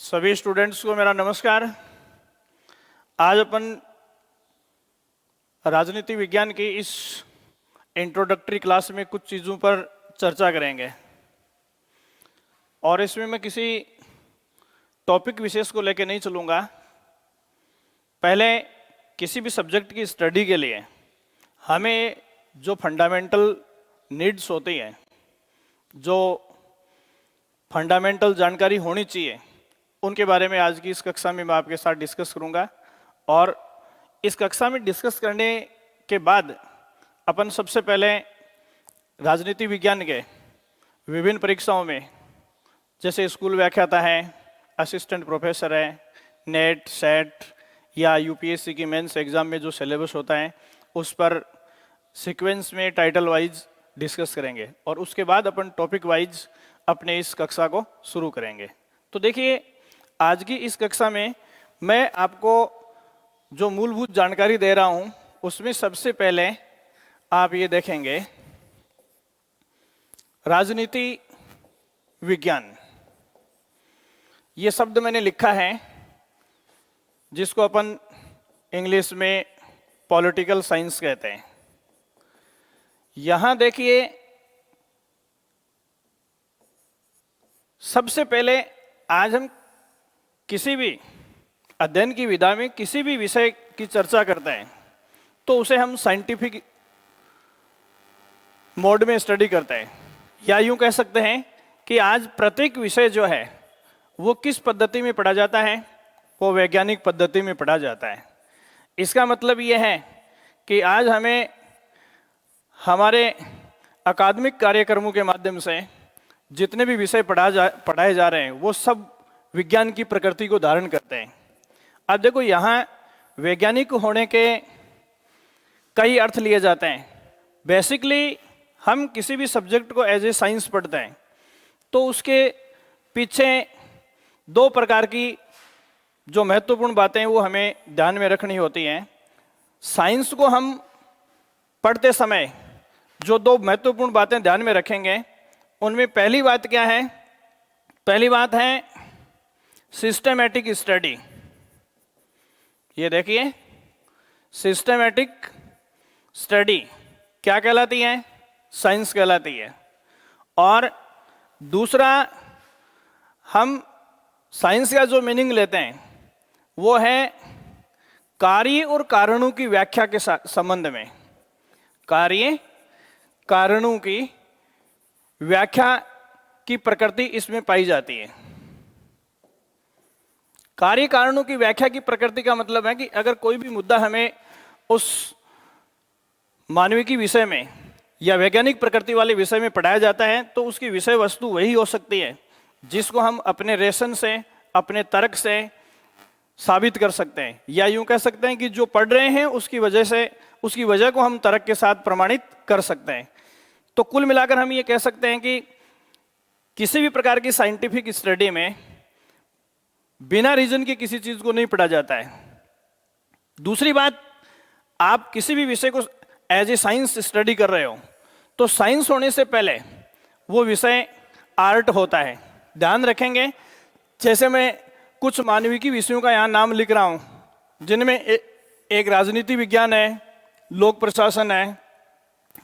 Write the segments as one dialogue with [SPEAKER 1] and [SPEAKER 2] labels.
[SPEAKER 1] सभी स्टूडेंट्स को मेरा नमस्कार। आज अपन राजनीति विज्ञान की इस इंट्रोडक्टरी क्लास में कुछ चीज़ों पर चर्चा करेंगे और इसमें मैं किसी टॉपिक विशेष को लेकर नहीं चलूँगा। पहले किसी भी सब्जेक्ट की स्टडी के लिए हमें जो फंडामेंटल नीड्स होती हैं, जो फंडामेंटल जानकारी होनी चाहिए, उनके बारे में आज की इस कक्षा में मैं आपके साथ डिस्कस करूंगा। और इस कक्षा में डिस्कस करने के बाद अपन सबसे पहले राजनीति विज्ञान के विभिन्न परीक्षाओं में, जैसे स्कूल व्याख्याता है, असिस्टेंट प्रोफेसर है, नेट सेट या यूपीएससी की मेंस एग्जाम में जो सिलेबस होता है उस पर सीक्वेंस में टाइटल वाइज डिस्कस करेंगे और उसके बाद अपन टॉपिक वाइज अपने इस कक्षा को शुरू करेंगे। तो देखिए, आज की इस कक्षा में मैं आपको जो मूलभूत जानकारी दे रहा हूं उसमें सबसे पहले आप ये देखेंगे राजनीति विज्ञान। ये शब्द मैंने लिखा है जिसको अपन इंग्लिश में पॉलिटिकल साइंस कहते हैं। यहां देखिए, सबसे पहले आज हम किसी भी अध्ययन की विधा में किसी भी विषय की चर्चा करते हैं तो उसे हम साइंटिफिक मोड में स्टडी करते हैं, या यूं कह सकते हैं कि आज प्रत्येक विषय जो है वो किस पद्धति में पढ़ा जाता है, वो वैज्ञानिक पद्धति में पढ़ा जाता है। इसका मतलब ये है कि आज हमें हमारे अकादमिक कार्यक्रमों के माध्यम से जितने भी विषय पढ़ाए जा रहे हैं वो सब विज्ञान की प्रकृति को धारण करते हैं। अब देखो, यहाँ वैज्ञानिक होने के कई अर्थ लिए जाते हैं। बेसिकली हम किसी भी सब्जेक्ट को एज ए साइंस पढ़ते हैं तो उसके पीछे दो प्रकार की जो महत्वपूर्ण बातें वो हमें ध्यान में रखनी होती हैं। साइंस को हम पढ़ते समय जो दो महत्वपूर्ण बातें ध्यान में रखेंगे उनमें पहली बात क्या है? पहली बात है सिस्टेमैटिक स्टडी। ये देखिए, सिस्टेमैटिक स्टडी क्या कहलाती है? साइंस कहलाती है। और दूसरा, हम साइंस का जो मीनिंग लेते हैं वो है कार्य और कारणों की व्याख्या के संबंध में। कार्य कारणों की व्याख्या की प्रकृति इसमें पाई जाती है। कार्य कारणों की व्याख्या की प्रकृति का मतलब है कि अगर कोई भी मुद्दा हमें उस मानविकी विषय में या वैज्ञानिक प्रकृति वाले विषय में पढ़ाया जाता है तो उसकी विषय वस्तु वही हो सकती है जिसको हम अपने रेशन से, अपने तर्क से साबित कर सकते हैं, या यूं कह सकते हैं कि जो पढ़ रहे हैं उसकी वजह को हम तर्क के साथ प्रमाणित कर सकते हैं। तो कुल मिलाकर हम ये कह सकते हैं कि किसी भी प्रकार की साइंटिफिक स्टडी में बिना रीजन के किसी चीज को नहीं पढ़ा जाता है। दूसरी बात, आप किसी भी विषय को एज ए साइंस स्टडी कर रहे हो तो साइंस होने से पहले वो विषय आर्ट होता है। ध्यान रखेंगे, जैसे मैं कुछ मानविकी विषयों का यहाँ नाम लिख रहा हूँ जिनमें एक राजनीति विज्ञान है, लोक प्रशासन है,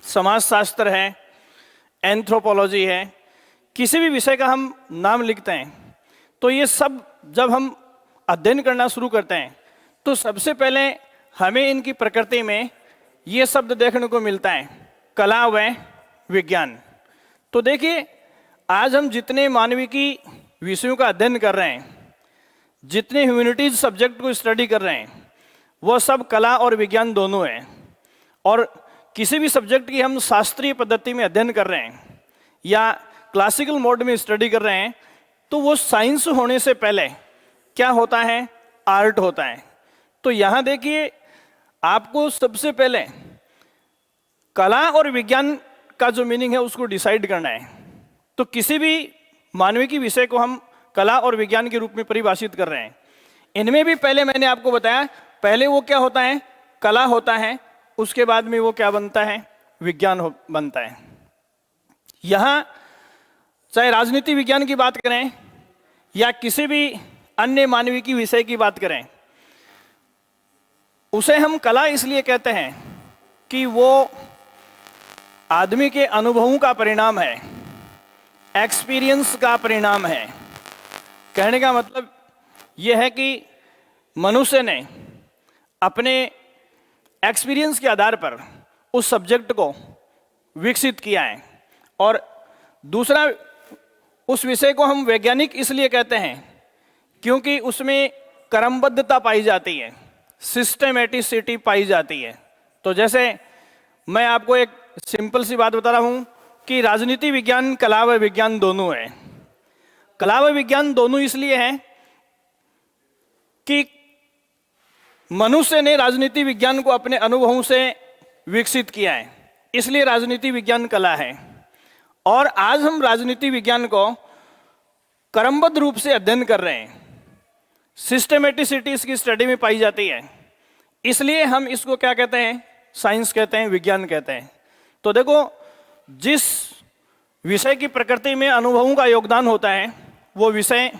[SPEAKER 1] समाजशास्त्र है, एंथ्रोपोलॉजी है। किसी भी विषय का हम नाम लिखते हैं तो ये सब जब हम अध्ययन करना शुरू करते हैं तो सबसे पहले हमें इनकी प्रकृति में ये शब्द देखने को मिलता है, कला व विज्ञान। तो देखिए, आज हम जितने मानविकी विषयों का अध्ययन कर रहे हैं, जितने ह्यूमैनिटीज सब्जेक्ट को स्टडी कर रहे हैं, वो सब कला और विज्ञान दोनों हैं। और किसी भी सब्जेक्ट की हम शास्त्रीय पद्धति में अध्ययन कर रहे हैं या क्लासिकल मोड में स्टडी कर रहे हैं तो वो साइंस होने से पहले क्या होता है? आर्ट होता है। तो यहां देखिए, आपको सबसे पहले कला और विज्ञान का जो मीनिंग है उसको डिसाइड करना है। तो किसी भी मानविकी विषय को हम कला और विज्ञान के रूप में परिभाषित कर रहे हैं। इनमें भी पहले मैंने आपको बताया, पहले वो क्या होता है? कला होता है, उसके बाद में वो क्या बनता है? विज्ञान बनता है। यहां चाहे राजनीति विज्ञान की बात करें या किसी भी अन्य मानविकी विषय की बात करें, उसे हम कला इसलिए कहते हैं कि वो आदमी के अनुभवों का परिणाम है, एक्सपीरियंस का परिणाम है। कहने का मतलब यह है कि मनुष्य ने अपने एक्सपीरियंस के आधार पर उस सब्जेक्ट को विकसित किया है। और दूसरा, उस विषय को हम वैज्ञानिक इसलिए कहते हैं क्योंकि उसमें क्रमबद्धता पाई जाती है, सिस्टेमेटिसिटी पाई जाती है। तो जैसे मैं आपको एक सिंपल सी बात बता रहा हूं कि राजनीति विज्ञान कला व विज्ञान दोनों है। कला व विज्ञान दोनों इसलिए है कि मनुष्य ने राजनीति विज्ञान को अपने अनुभवों से विकसित किया है, इसलिए राजनीति विज्ञान कला है। और आज हम राजनीति विज्ञान को क्रमबद्ध रूप से अध्ययन कर रहे हैं, सिस्टेमेटिसिटी इसकी स्टडी में पाई जाती है, इसलिए हम इसको क्या कहते हैं, साइंस कहते हैं, विज्ञान कहते हैं। तो देखो, जिस विषय की प्रकृति में अनुभवों का योगदान होता है वो विषय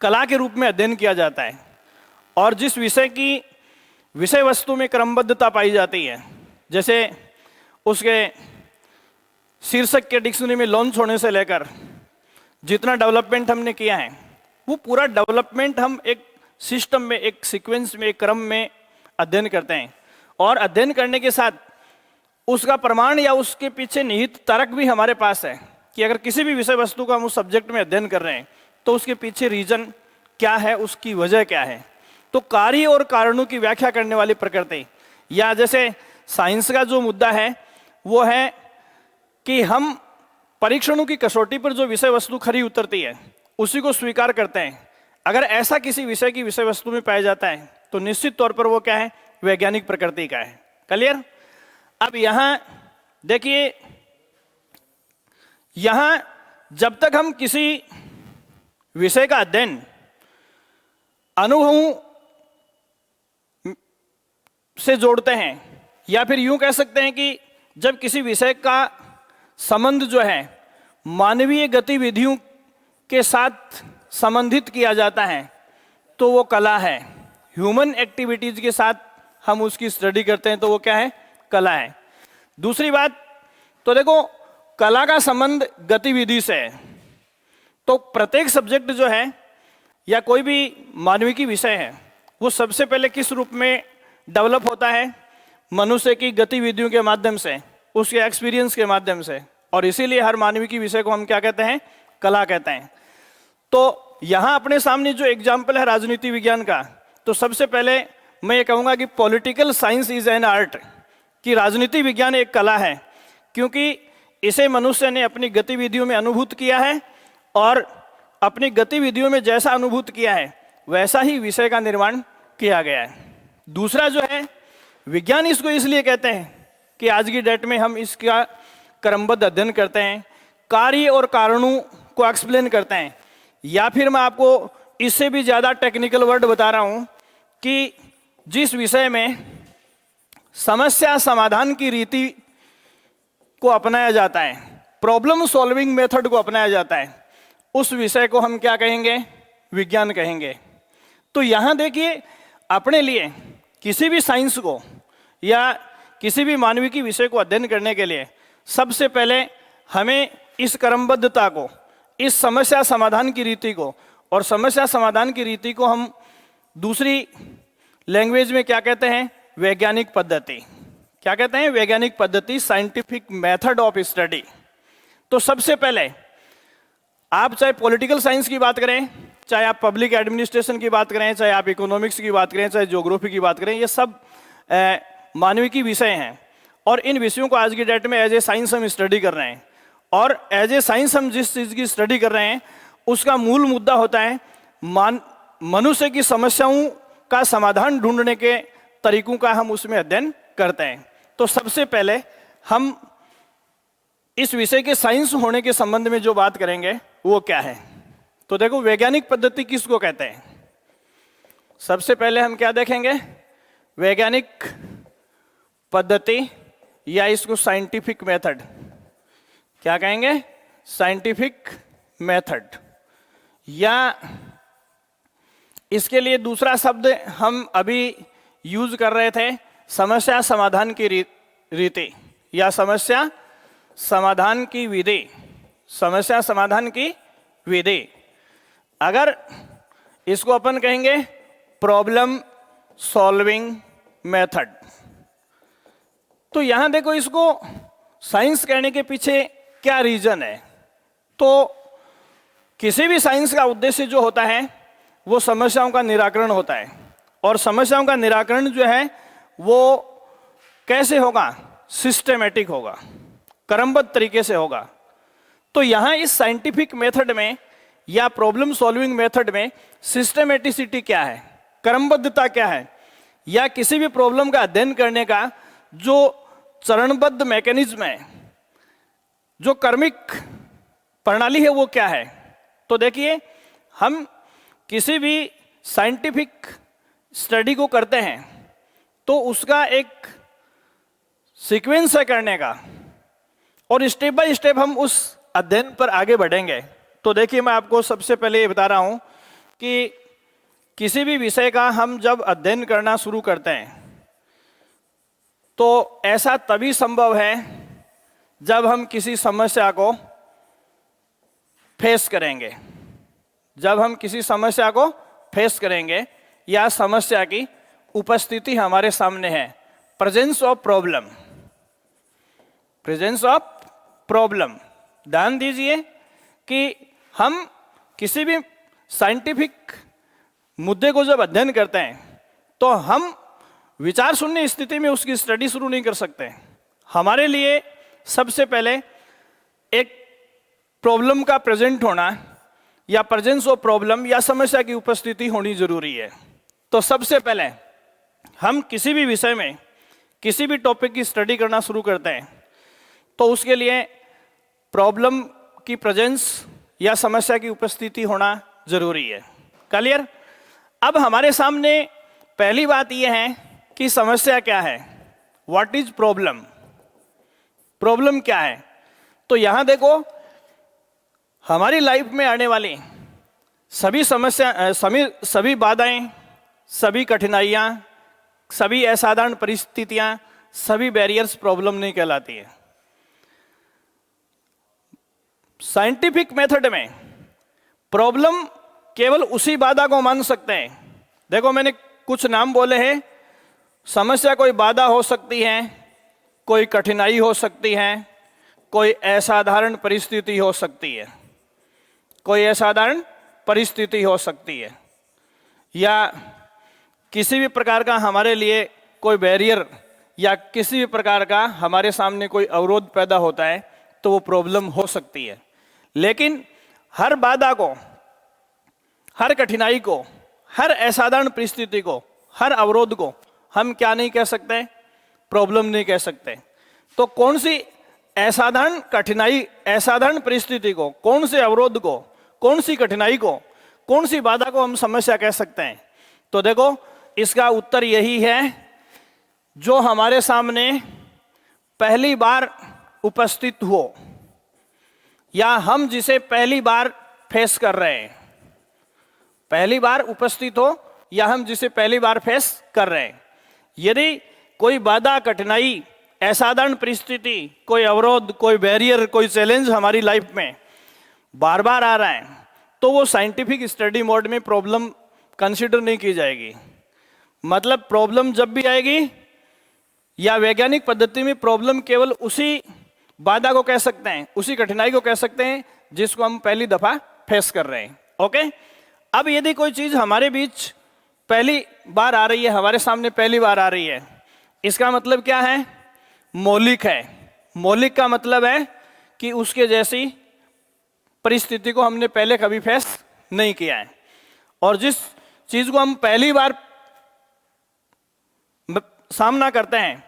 [SPEAKER 1] कला के रूप में अध्ययन किया जाता है, और जिस विषय की विषय वस्तु में क्रमबद्धता पाई जाती है, जैसे उसके शीर्षक के डिक्शनरी में लॉन्च होने से लेकर जितना डेवलपमेंट हमने किया है, वो पूरा डेवलपमेंट हम एक सिस्टम में, एक सीक्वेंस में, एक क्रम में अध्ययन करते हैं। और अध्ययन करने के साथ उसका प्रमाण या उसके पीछे निहित तर्क भी हमारे पास है कि अगर किसी भी विषय वस्तु का हम उस सब्जेक्ट में अध्ययन कर रहे हैं तो उसके पीछे रीजन क्या है, उसकी वजह क्या है। तो कार्य और कारणों की व्याख्या करने वाली प्रकृति, या जैसे साइंस का जो मुद्दा है वो है कि हम परीक्षणों की कसौटी पर जो विषय वस्तु खरी उतरती है उसी को स्वीकार करते हैं। अगर ऐसा किसी विषय की विषय वस्तु में पाया जाता है तो निश्चित तौर पर वो क्या है, वैज्ञानिक प्रकृति का है। क्लियर? अब यहां देखिए, यहां जब तक हम किसी विषय का अध्ययन अनुभवों से जोड़ते हैं, या फिर यूं कह सकते हैं कि जब किसी विषय का संबंध जो है मानवीय गतिविधियों के साथ संबंधित किया जाता है, तो वो कला है। ह्यूमन एक्टिविटीज के साथ हम उसकी स्टडी करते हैं तो वो क्या है, कला है। दूसरी बात, तो देखो, कला का संबंध गतिविधि से है। तो प्रत्येक सब्जेक्ट जो है या कोई भी मानविकी विषय है वो सबसे पहले किस रूप में डेवलप होता है, मनुष्य की गतिविधियों के माध्यम से, उसके एक्सपीरियंस के माध्यम से। और इसीलिए हर मानविकी विषय को हम क्या कहते हैं, कला कहते हैं। तो यहां अपने सामने जो एग्जाम्पल है राजनीति विज्ञान का, तो सबसे पहले मैं ये कहूंगा कि political science is an art, कि राजनीति विज्ञान एक कला है, क्योंकि इसे मनुष्य ने अपनी गतिविधियों में अनुभूत किया है, और अपनी गतिविधियों में जैसा अनुभूत किया है वैसा ही विषय का निर्माण किया गया है। दूसरा जो है, विज्ञान इसको इसलिए कहते हैं कि आज की डेट में हम इसका क्रमबद्ध अध्ययन करते हैं, कार्य और कारणों को एक्सप्लेन करते हैं। या फिर मैं आपको इससे भी ज़्यादा टेक्निकल वर्ड बता रहा हूं कि जिस विषय में समस्या समाधान की रीति को अपनाया जाता है, प्रॉब्लम सॉल्विंग मेथड को अपनाया जाता है, उस विषय को हम क्या कहेंगे, विज्ञान कहेंगे। तो यहां देखिए, अपने लिए किसी भी साइंस को या किसी भी मानविकी विषय को अध्ययन करने के लिए सबसे पहले हमें इस क्रमबद्धता को, इस समस्या समाधान की रीति को, और समस्या समाधान की रीति को हम दूसरी लैंग्वेज में क्या कहते हैं, वैज्ञानिक पद्धति। क्या कहते हैं, वैज्ञानिक पद्धति, साइंटिफिक मेथड ऑफ स्टडी। तो सबसे पहले आप चाहे पॉलिटिकल साइंस की बात करें, चाहे आप पब्लिक एडमिनिस्ट्रेशन की बात करें, चाहे आप इकोनॉमिक्स की बात करें, चाहे ज्योग्राफी की बात करें, ये सब मानविकी विषय हैं। और इन विषयों को आज की डेट में एज ए साइंस हम स्टडी कर रहे हैं। और एज ए साइंस हम जिस चीज़ की स्टडी कर रहे हैं उसका मूल मुद्दा होता है मनुष्य की समस्याओं का समाधान ढूंढने के तरीकों का हम उसमें अध्ययन करते हैं। तो सबसे पहले हम इस विषय के साइंस होने के संबंध में जो बात करेंगे वो क्या है। तो देखो, वैज्ञानिक पद्धति किसको कहते हैं। सबसे पहले हम क्या देखेंगे, वैज्ञानिक पद्धति, या इसको साइंटिफिक मेथड क्या कहेंगे, साइंटिफिक मेथड, या इसके लिए दूसरा शब्द हम अभी यूज कर रहे थे, समस्या समाधान की रीति या समस्या समाधान की विधि। समस्या समाधान की विधि, अगर इसको अपन कहेंगे प्रॉब्लम सॉल्विंग मेथड। तो यहां देखो, इसको साइंस कहने के पीछे क्या रीजन है। तो किसी भी साइंस का उद्देश्य जो होता है वो समस्याओं का निराकरण होता है, और समस्याओं का निराकरण जो है वो कैसे होगा, सिस्टेमेटिक होगा, क्रमबद्ध तरीके से होगा। तो यहां इस साइंटिफिक मेथड में या प्रॉब्लम सॉल्विंग मेथड में सिस्टेमेटिसिटी क्या है, क्रमबद्धता क्या है, या किसी भी प्रॉब्लम का अध्ययन करने का जो चरणबद्ध मैकेनिज्म है, जो कर्मिक प्रणाली है, वो क्या है। तो देखिए, हम किसी भी साइंटिफिक स्टडी को करते हैं तो उसका एक सीक्वेंस है करने का, और स्टेप बाय स्टेप हम उस अध्ययन पर आगे बढ़ेंगे। तो देखिए, मैं आपको सबसे पहले ये बता रहा हूं कि किसी भी विषय का हम जब अध्ययन करना शुरू करते हैं तो ऐसा तभी संभव है जब हम किसी समस्या को फेस करेंगे। जब हम किसी समस्या को फेस करेंगे या समस्या की उपस्थिति हमारे सामने है, presence of problem, presence of problem. ध्यान दीजिए कि हम किसी भी साइंटिफिक मुद्दे को जब अध्ययन करते हैं तो हम विचार शून्य स्थिति में उसकी स्टडी शुरू नहीं कर सकते। हमारे लिए सबसे पहले एक प्रॉब्लम का प्रेजेंट होना या प्रेजेंस ऑफ प्रॉब्लम या समस्या की उपस्थिति होनी जरूरी है। तो सबसे पहले हम किसी भी विषय में किसी भी टॉपिक की स्टडी करना शुरू करते हैं तो उसके लिए प्रॉब्लम की प्रेजेंस या समस्या की उपस्थिति होना जरूरी है। क्लियर? अब हमारे सामने पहली बात यह है कि समस्या क्या है, व्हाट इज प्रॉब्लम, प्रॉब्लम क्या है। तो यहां देखो, हमारी लाइफ में आने वाली सभी समस्या, सभी बाधाएं, सभी कठिनाइयां, सभी असाधारण परिस्थितियां, सभी बैरियर्स प्रॉब्लम नहीं कहलाती है। साइंटिफिक मेथड में प्रॉब्लम केवल उसी बाधा को मान सकते हैं। देखो, मैंने कुछ नाम बोले हैं। समस्या कोई बाधा हो सकती है, कोई कठिनाई हो सकती है, कोई असाधारण परिस्थिति हो सकती है, कोई असाधारण परिस्थिति हो सकती है, या किसी भी प्रकार का हमारे लिए कोई बैरियर या किसी भी प्रकार का हमारे सामने कोई अवरोध पैदा होता है तो वो प्रॉब्लम हो सकती है। लेकिन हर बाधा को, हर कठिनाई को, हर असाधारण परिस्थिति को, हर अवरोध को हम क्या नहीं कह सकते, प्रॉब्लम नहीं कह सकते। तो कौन सी असाधारण कठिनाई, असाधारण परिस्थिति को, कौन से अवरोध को, कौन सी कठिनाई को, कौन सी बाधा को हम समस्या कह सकते हैं। तो देखो, इसका उत्तर यही है जो हमारे सामने पहली बार उपस्थित हो या हम जिसे पहली बार फेस कर रहे हैं, पहली बार उपस्थित हो या हम जिसे पहली बार फेस कर रहे हैं। यदि कोई बाधा, कठिनाई, असाधारण परिस्थिति, कोई अवरोध, कोई बैरियर, कोई चैलेंज हमारी लाइफ में बार बार आ रहा है तो वो साइंटिफिक स्टडी मोड में प्रॉब्लम कंसीडर नहीं की जाएगी। मतलब प्रॉब्लम जब भी आएगी या वैज्ञानिक पद्धति में प्रॉब्लम केवल उसी बाधा को कह सकते हैं, उसी कठिनाई को कह सकते हैं जिसको हम पहली दफा फेस कर रहे हैं। ओके? अब यदि कोई चीज हमारे बीच पहली बार आ रही है, हमारे सामने पहली बार आ रही है, इसका मतलब क्या है? मौलिक है। मौलिक का मतलब है कि उसके जैसी परिस्थिति को हमने पहले कभी फेस नहीं किया है, और जिस चीज को हम पहली बार सामना करते हैं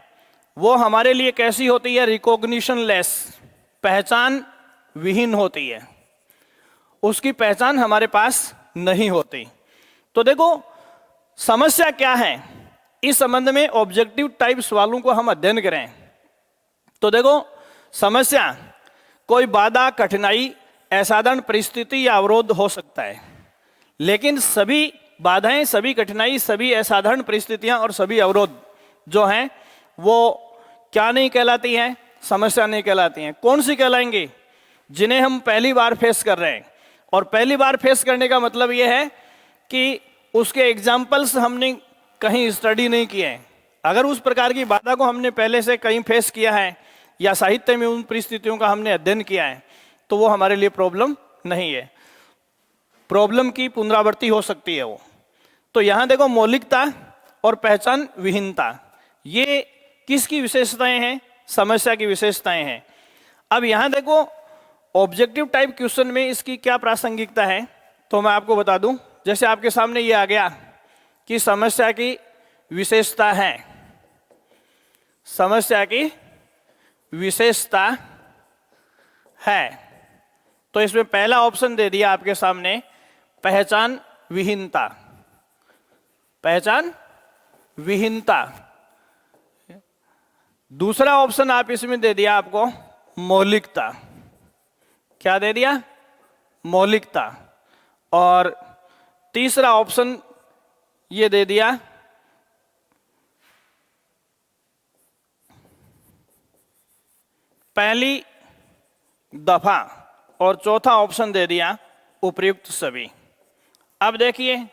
[SPEAKER 1] वो हमारे लिए कैसी होती है? रिकॉग्निशन लेस, पहचान विहीन होती है, उसकी पहचान हमारे पास नहीं होती। तो देखो, समस्या क्या है, इस संबंध में ऑब्जेक्टिव टाइप सवालों को हम अध्ययन करें तो देखो, समस्या कोई बाधा, कठिनाई, असाधारण परिस्थिति या अवरोध हो सकता है, लेकिन सभी बाधाएं, सभी कठिनाई, सभी असाधारण परिस्थितियां और सभी अवरोध जो हैं वो क्या नहीं कहलाती हैं? समस्या नहीं कहलाती हैं। कौन सी कहलाएंगी? जिन्हें हम पहली बार फेस कर रहे हैं। और पहली बार फेस करने का मतलब ये है कि उसके एग्जाम्पल्स हमने कहीं स्टडी नहीं किए हैं। अगर उस प्रकार की बाधा को हमने पहले से कहीं फेस किया है या साहित्य में उन परिस्थितियों का हमने अध्ययन किया है तो वो हमारे लिए प्रॉब्लम नहीं है। प्रॉब्लम की पुनरावृत्ति हो सकती है वो। तो यहां देखो, मौलिकता और पहचान विहीनता, ये किसकी विशेषताएं हैं? समस्या की विशेषताएं हैं। अब यहां देखो, ऑब्जेक्टिव टाइप क्वेश्चन में इसकी क्या प्रासंगिकता है तो मैं आपको बता दूं। जैसे आपके सामने ये आ गया कि समस्या की विशेषता है, समस्या की विशेषता है, तो इसमें पहला ऑप्शन दे दिया आपके सामने, पहचान विहीनता। पहचान विहीनता। दूसरा ऑप्शन आप इसमें दे दिया आपको मौलिकता। क्या दे दिया? मौलिकता। और तीसरा ऑप्शन ये दे दिया पहली दफा, और चौथा ऑप्शन दे दिया उपयुक्त सभी। अब देखिए,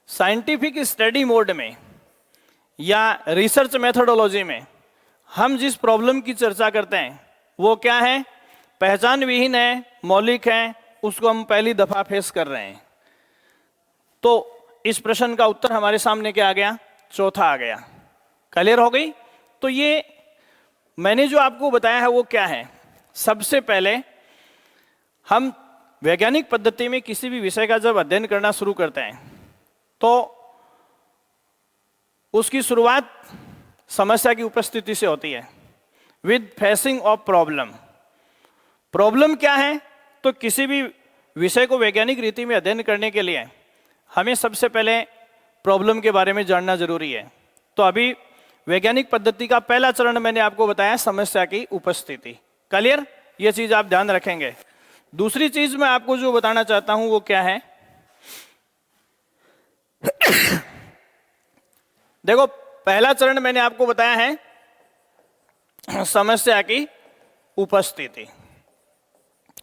[SPEAKER 1] साइंटिफिक स्टडी मोड में या रिसर्च मेथोडोलॉजी में हम जिस प्रॉब्लम की चर्चा करते हैं वो क्या है? पहचान विहीन है, मौलिक है, उसको हम पहली दफा फेस कर रहे हैं। तो इस प्रश्न का उत्तर हमारे सामने क्या आ गया? चौथा आ गया। क्लियर हो गई? तो ये मैंने जो आपको बताया है वो क्या है? सबसे पहले हम वैज्ञानिक पद्धति में किसी भी विषय का जब अध्ययन करना शुरू करते हैं तो उसकी शुरुआत समस्या की उपस्थिति से होती है, with facing of problem. Problem क्या है? तो किसी भी विषय को वैज्ञानिक रीति में अध्ययन करने के लिए हमें सबसे पहले प्रॉब्लम के बारे में जानना जरूरी है। तो अभी वैज्ञानिक पद्धति का पहला चरण मैंने आपको बताया, समस्या की उपस्थिति। क्लियर? ये चीज आप ध्यान रखेंगे। दूसरी चीज मैं आपको जो बताना चाहता हूं वो क्या है? देखो, पहला चरण मैंने आपको बताया है समस्या की उपस्थिति।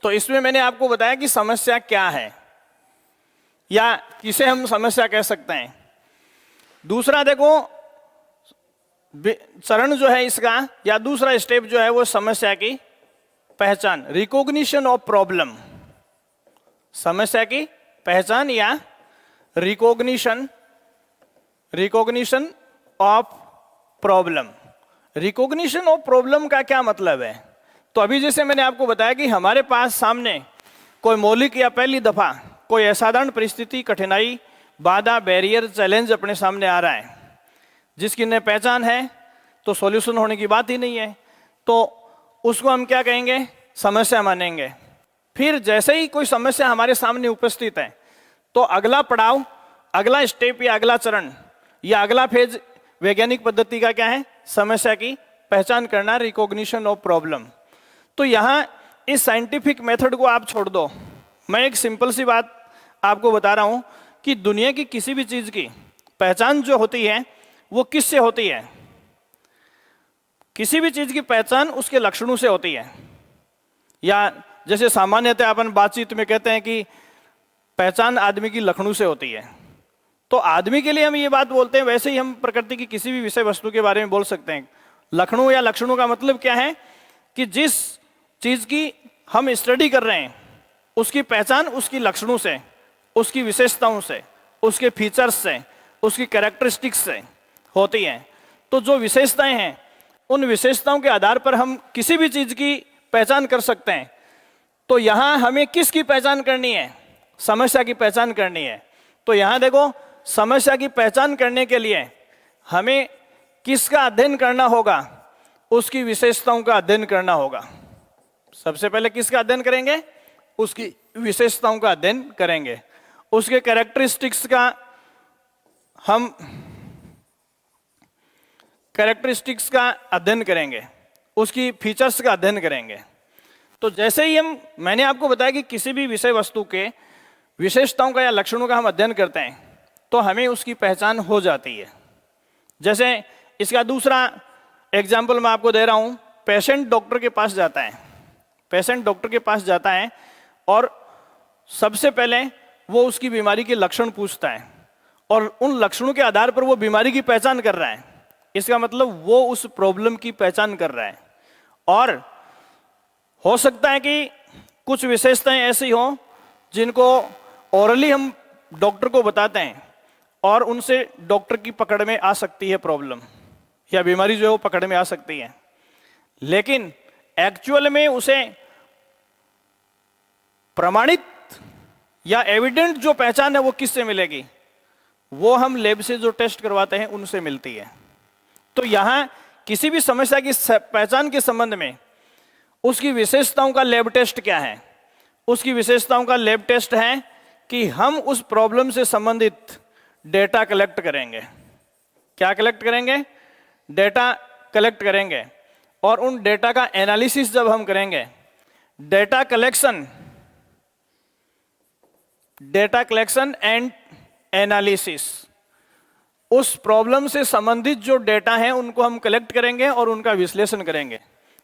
[SPEAKER 1] तो इसमें मैंने आपको बताया कि समस्या क्या है या किसे हम समस्या कह सकते हैं। दूसरा देखो, चरण जो है इसका या दूसरा स्टेप जो है वो समस्या की पहचान, रिकॉग्निशन ऑफ प्रॉब्लम। समस्या की पहचान या recognition of problem. Recognition of problem का क्या मतलब है? तो अभी जैसे मैंने आपको बताया कि हमारे पास सामने कोई मौलिक या पहली दफा कोई असाधारण परिस्थिति, कठिनाई, बाधा, बैरियर, चैलेंज अपने सामने आ रहा है जिसकी न पहचान है तो सॉल्यूशन होने की बात ही नहीं है, तो उसको हम क्या कहेंगे? समस्या मानेंगे। फिर जैसे ही कोई समस्या हमारे सामने उपस्थित है तो अगला पड़ाव, अगला स्टेप या अगला चरण या अगला फेज वैज्ञानिक पद्धति का क्या है? समस्या की पहचान करना, रिकॉग्निशन ऑफ प्रॉब्लम। तो यहां इस साइंटिफिक मेथड को आप छोड़ दो। मैं एक सिंपल सी बात आपको बता रहा हूं कि दुनिया की किसी भी चीज की पहचान जो होती है वो किससे होती है? किसी भी चीज की पहचान उसके लक्षणों से होती है। या जैसे सामान्यतः अपन बातचीत में कहते हैं कि पहचान आदमी की लक्षणों से होती है, तो आदमी के लिए हम ये बात बोलते हैं, वैसे ही हम प्रकृति की किसी भी विषय वस्तु के बारे में बोल सकते हैं। लक्षणों या लक्षणों का मतलब क्या है? कि जिस चीज की हम स्टडी कर रहे हैं उसकी पहचान उसकी लक्षणों से, उसकी विशेषताओं से, उसके फीचर्स से, उसकी कैरेक्टरिस्टिक्स से होती है। तो जो विशेषताएं हैं उन विशेषताओं के आधार पर हम किसी भी चीज की पहचान कर सकते हैं। तो यहां हमें किसकी पहचान करनी है? समस्या की पहचान करनी है। तो यहां देखो, समस्या की पहचान करने के लिए हमें किसका अध्ययन करना होगा? उसकी विशेषताओं का अध्ययन करना होगा। सबसे पहले किसका अध्ययन करेंगे? उसकी विशेषताओं का अध्ययन करेंगे। उसके कैरेक्टरिस्टिक्स का हम कैरेक्टरिस्टिक्स का अध्ययन करेंगे, उसकी फीचर्स का अध्ययन करेंगे। तो जैसे ही मैंने आपको बताया कि किसी भी विषय वस्तु के विशेषताओं का या लक्षणों का हम अध्ययन करते हैं तो हमें उसकी पहचान हो जाती है। जैसे इसका दूसरा एग्जाम्पल मैं आपको दे रहा हूँ। पेशेंट डॉक्टर के पास जाता है, पेशेंट डॉक्टर के पास जाता है और सबसे पहले वो उसकी बीमारी के लक्षण पूछता है और उन लक्षणों के आधार पर वो बीमारी की पहचान कर रहा है। इसका मतलब वो उस प्रॉब्लम की पहचान कर रहा है। और हो सकता है कि कुछ विशेषताएं ऐसी हों जिनको ओरली हम डॉक्टर को बताते हैं और उनसे डॉक्टर की पकड़ में आ सकती है प्रॉब्लम या बीमारी जो है वो पकड़ में आ सकती है, लेकिन एक्चुअल में उसे प्रमाणित या एविडेंट जो पहचान है वो किससे मिलेगी? वो हम लैब से जो टेस्ट करवाते हैं उनसे मिलती है। तो यहां किसी भी समस्या की पहचान के संबंध में उसकी विशेषताओं का लैब टेस्ट क्या है? उसकी विशेषताओं का लैब टेस्ट है कि हम उस प्रॉब्लम से संबंधित डेटा कलेक्ट करेंगे। क्या कलेक्ट करेंगे? डेटा कलेक्ट करेंगे। और उन डेटा का एनालिसिस जब हम करेंगे, डेटा कलेक्शन एंड एनालिसिस, उस प्रॉब्लम से संबंधित जो डेटा है उनको हम कलेक्ट करेंगे और उनका विश्लेषण करेंगे।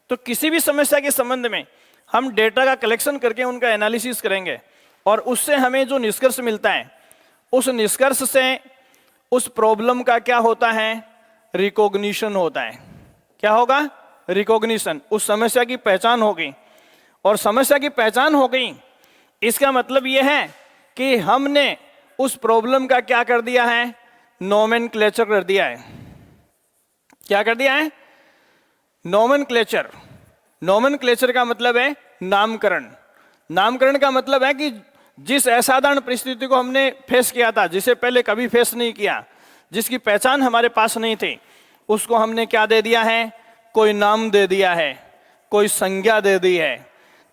[SPEAKER 1] तो किसी भी समस्या के संबंध में हम डेटा का कलेक्शन करके उनका एनालिसिस करेंगे और उससे हमें जो निष्कर्ष मिलता है, उस निष्कर्ष से उस प्रॉब्लम का क्या होता है? रिकॉग्निशन होता है। क्या होगा? रिकॉग्निशन। उस समस्या की पहचान होगी। और समस्या की पहचान हो गई, इसका मतलब यह है कि हमने उस प्रॉब्लम का क्या कर दिया है? नोमेनक्लेचर कर दिया है। क्या कर दिया है? नोमेनक्लेचर। नोमेनक्लेचर का मतलब है नामकरण। नामकरण का मतलब है कि जिस असाधारण परिस्थिति को हमने फेस किया था, जिसे पहले कभी फेस नहीं किया, जिसकी पहचान हमारे पास नहीं थी, उसको हमने क्या दे दिया है? कोई नाम दे दिया है, कोई संज्ञा दे दी है,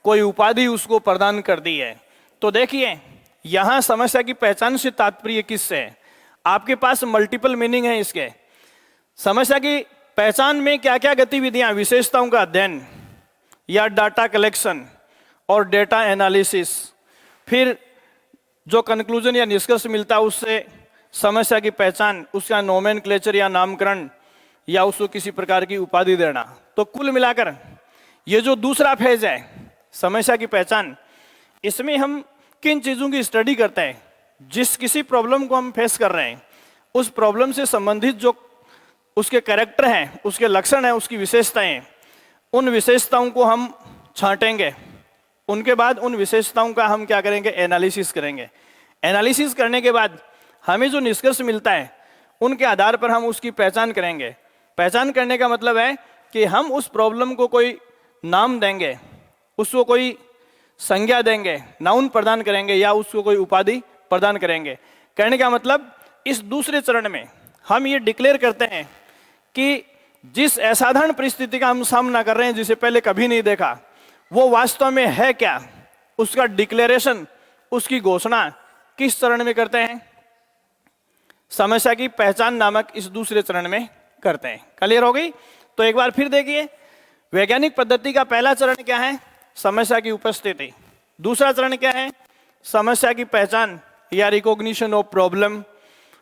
[SPEAKER 1] कोई उपाधि उसको प्रदान कर दी है। तो देखिए यहां समस्या की पहचान से तात्पर्य किससे है? आपके पास मल्टीपल मीनिंग है इसके। समस्या की पहचान में क्या क्या गतिविधियां? विशेषताओं का अध्ययन या डाटा कलेक्शन और डेटा एनालिसिस, फिर जो कंक्लूजन या निष्कर्ष मिलता है उससे समस्या की पहचान, उसका नोमेनक्लेचर या नामकरण या उसको किसी प्रकार की उपाधि देना। तो कुल मिलाकर ये जो दूसरा फेज है समस्या की पहचान, इसमें हम किन चीज़ों की स्टडी करते हैं? जिस किसी प्रॉब्लम को हम फेस कर रहे हैं, उस प्रॉब्लम से संबंधित जो उसके कैरेक्टर हैं, उसके लक्षण हैं, उसकी विशेषताएं, उन विशेषताओं को हम छांटेंगे। उनके बाद उन विशेषताओं का हम क्या करेंगे? एनालिसिस करेंगे। एनालिसिस करने के बाद हमें जो निष्कर्ष मिलता है उनके आधार पर हम उसकी पहचान करेंगे। पहचान करने का मतलब है कि हम उस प्रॉब्लम को कोई नाम देंगे, उसको कोई संज्ञा देंगे, नाउन प्रदान करेंगे या उसको कोई उपाधि प्रदान करेंगे। कहने का मतलब इस दूसरे चरण में हम ये डिक्लेयर करते हैं कि जिस असाधारण परिस्थिति का हम सामना कर रहे हैं, जिसे पहले कभी नहीं देखा, वो वास्तव में है क्या, उसका डिक्लेरेशन, उसकी घोषणा किस चरण में करते हैं? समस्या की पहचान नामक इस दूसरे चरण में करते हैं। क्लियर हो गई? तो एक बार फिर देखिए, वैज्ञानिक पद्धति का पहला चरण क्या है? समस्या की उपस्थिति। दूसरा चरण क्या है? समस्या की पहचान या recognition of problem.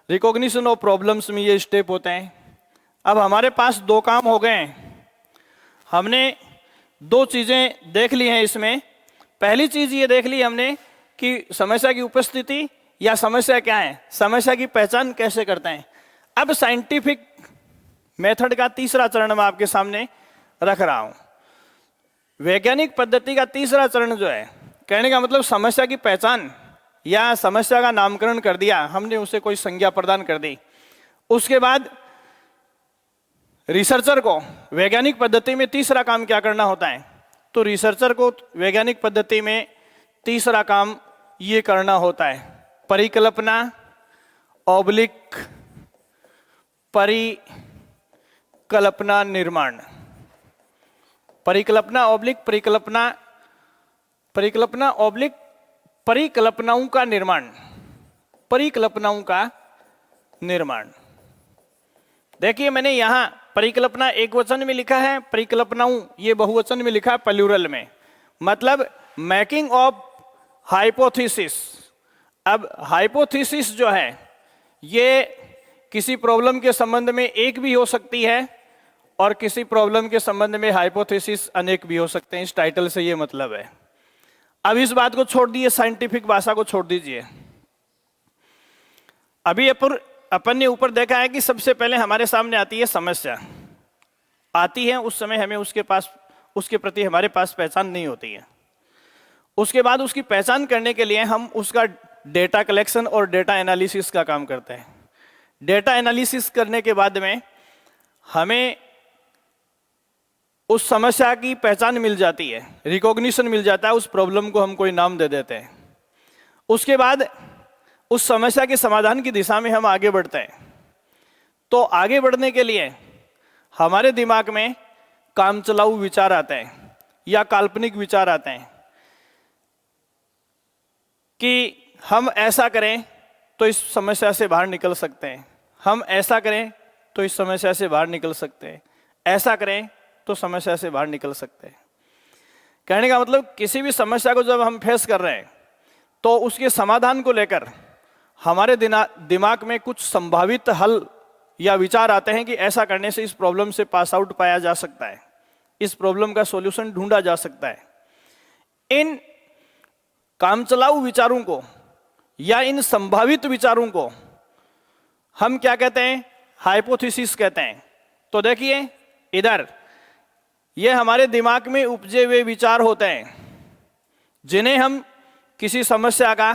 [SPEAKER 1] Recognition of problems में ये स्टेप होते हैं। अब हमारे पास दो काम हो गए हैं। हमने दो चीजें देख ली हैं इसमें। पहली चीज ये देख ली हमने कि समस्या की उपस्थिति या समस्या क्या है, समस्या की पहचान कैसे करते हैं। अब साइंटिफिक मेथड का तीसरा चरण मैं आपके सामने रख रहा हूं। वैज्ञानिक पद्धति का तीसरा चरण जो है, कहने का मतलब समस्या की पहचान या समस्या का नामकरण कर दिया हमने, उसे कोई संज्ञा प्रदान कर दी। उसके बाद रिसर्चर को वैज्ञानिक पद्धति में तीसरा काम क्या करना होता है? तो रिसर्चर को वैज्ञानिक पद्धति में तीसरा काम ये करना होता है, परिकल्पना ऑब्लिक परिकल्पना निर्माण। परिकल्पना ऑब्लिक परिकल्पना, परिकल्पना ऑब्लिक परिकल्पनाओं का निर्माण। परिकल्पनाओं का निर्माण। देखिए मैंने यहां परिकल्पना एक वचन में लिखा है, परिकल्पनाओं ये बहुवचन में लिखा है, प्लूरल में। मतलब मेकिंग ऑफ हाइपोथेसिस। अब हाइपोथेसिस जो है ये किसी प्रॉब्लम के संबंध में एक भी हो सकती है और किसी प्रॉब्लम के संबंध में हाइपोथेसिस अनेक भी हो सकते हैं। इस टाइटल से ये मतलब है। अब इस बात को छोड़ दिए, साइंटिफिक भाषा को छोड़ दीजिए। अभी अपन ने ऊपर देखा है कि सबसे पहले हमारे सामने आती है समस्या, आती है उस समय हमें उसके प्रति हमारे पास पहचान नहीं होती है। उसके बाद उसकी पहचान करने के लिए हम उसका डेटा कलेक्शन और डेटा एनालिसिस का काम करते हैं। डेटा एनालिसिस करने के बाद में हमें उस समस्या की पहचान मिल जाती है, रिकॉग्निशन मिल जाता है, उस प्रॉब्लम को हम कोई नाम दे देते हैं। उसके बाद उस समस्या के समाधान की दिशा में हम आगे बढ़ते हैं। तो आगे बढ़ने के लिए हमारे दिमाग में कामचलाऊ विचार आते हैं या काल्पनिक विचार आते हैं कि हम ऐसा करें तो इस समस्या से बाहर निकल सकते हैं, हम ऐसा करें तो इस समस्या से बाहर निकल सकते हैं, ऐसा करें तो समस्या से बाहर निकल सकते हैं। कहने का मतलब किसी भी समस्या को जब हम फेस कर रहे हैं तो उसके समाधान को लेकर हमारे दिमाग में कुछ संभावित हल या विचार आते हैं कि ऐसा करने से इस प्रॉब्लम से पास आउट पाया जा सकता है, इस प्रॉब्लम का सॉल्यूशन ढूंढा जा सकता है। इन कामचलाऊ विचारों को या इन संभावित विचारों को हम क्या कहते हैं? हाइपोथेसिस कहते हैं। तो देखिए इधर ये हमारे दिमाग में उपजे हुए विचार होते हैं जिन्हें हम किसी समस्या का